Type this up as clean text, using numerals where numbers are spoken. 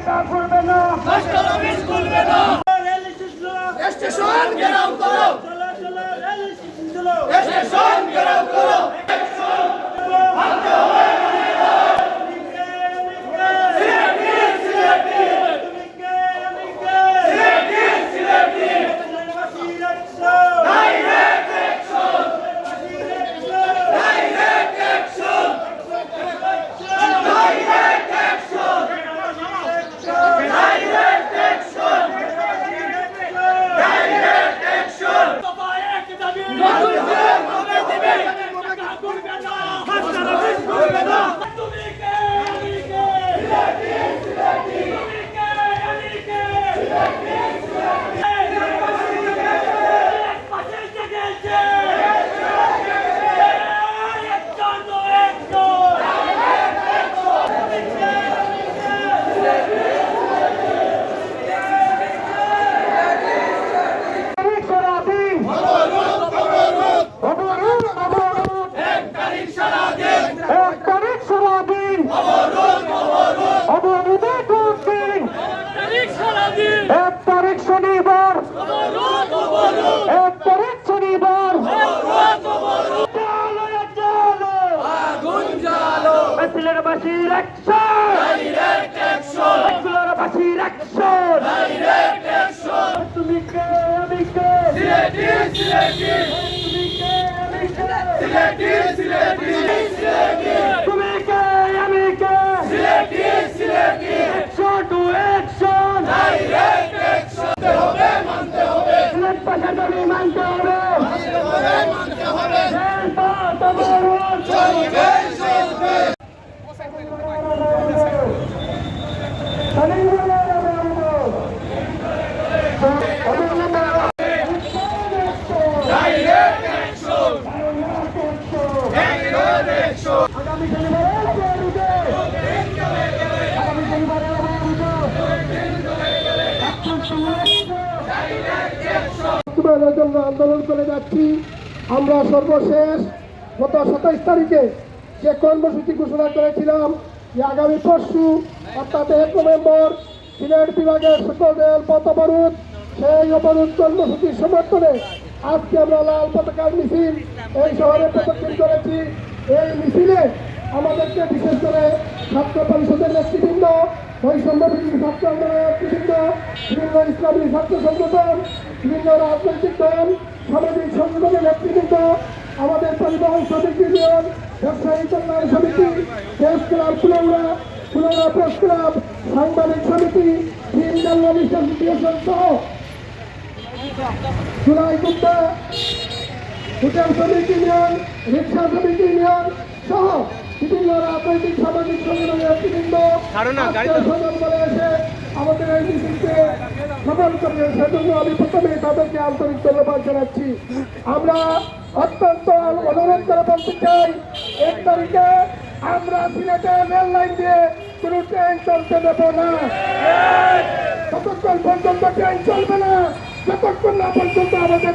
টাকা খুলবে না, স্টেশন ঘেরাও করো, চলো চলো রেল স্টেশন চলো, স্টেশন ঘেরাও করো। বাসীর অ্যাকশন, বাসীর অ্যাকশন, তুমি কে আমি কে, সিলেটি সিলেটি তুমি কে আমি কে, সিলেটি সিলেটি সিলেটি তুমি কে আমি কে, Sylheti Sylheti action to action, direct action হবে, মানতে হবে, সিলেট ভাষার দাবি মানতে হবে, মানতে হবে। জেল পাত অবরোধ চলবে চলবে। Direct action, direct action. আগামী শনিবারের জন্য আন্দোলন করে যাচ্ছি। আমরা সর্বশেষ গত 27 তারিখে যে কর্মসূচি ঘোষণা করেছিলাম যে আগামী পরশু অর্থাৎ 1 নভেম্বর সিলেট বিভাগের সকল রেল পথ অবরোধ, সেই অবরোধ কর্মসূচির সমর্থনে আজকে আমরা লাল পতাকার মিছিল এই শহরে প্রদক্ষিণ করেছি। এই মিছিলে আমাদেরকে বিশেষ করে ছাত্র পরিষদের নেতৃবৃন্দ, বৈষম্য বিরোধী ছাত্র আন্দোলনের নেতৃবৃন্দ, বিভিন্ন ইসলামী ছাত্র সংগঠন, বিভিন্ন রাজনৈতিক দল, সামাজিক সংগঠনের নেতৃবৃন্দ, আমাদের পরিবহন শ্রমিক ইউনিয়ন, ব্যবসায়ী কল্যাণ সমিতি, প্রেস ক্লাব ফুলৌরা প্রেস ক্লাব, সাংবাদিক সমিতি, তিন জার্নালিস্ট অ্যাসোসিয়েশন সহ জুলাই কুত্তা, হোটেল শ্রমিক ইউনিয়ন, রিক্সা শ্রমিক ইউনিয়ন সহ বিভিন্ন রাজনৈতিক সামাজিক সংগঠনের নেতৃবৃন্দ বলে এসে আমাদের এই মিছিলকে সফল করে, সেজন্য আমি প্রথমে তাদেরকে আন্তরিক ধন্যবাদ জানাচ্ছি। আমরা অত্যন্ত অনুরোধ করে বলতে চাই, 1 তারিখে আমরা সিলেটে রেল লাইন দিয়ে কোনো ট্রেন চলতে দেব না। ততক্ষণ পর্যন্ত ট্রেন চলবে না, যতক্ষণ না পর্যন্ত আমাদের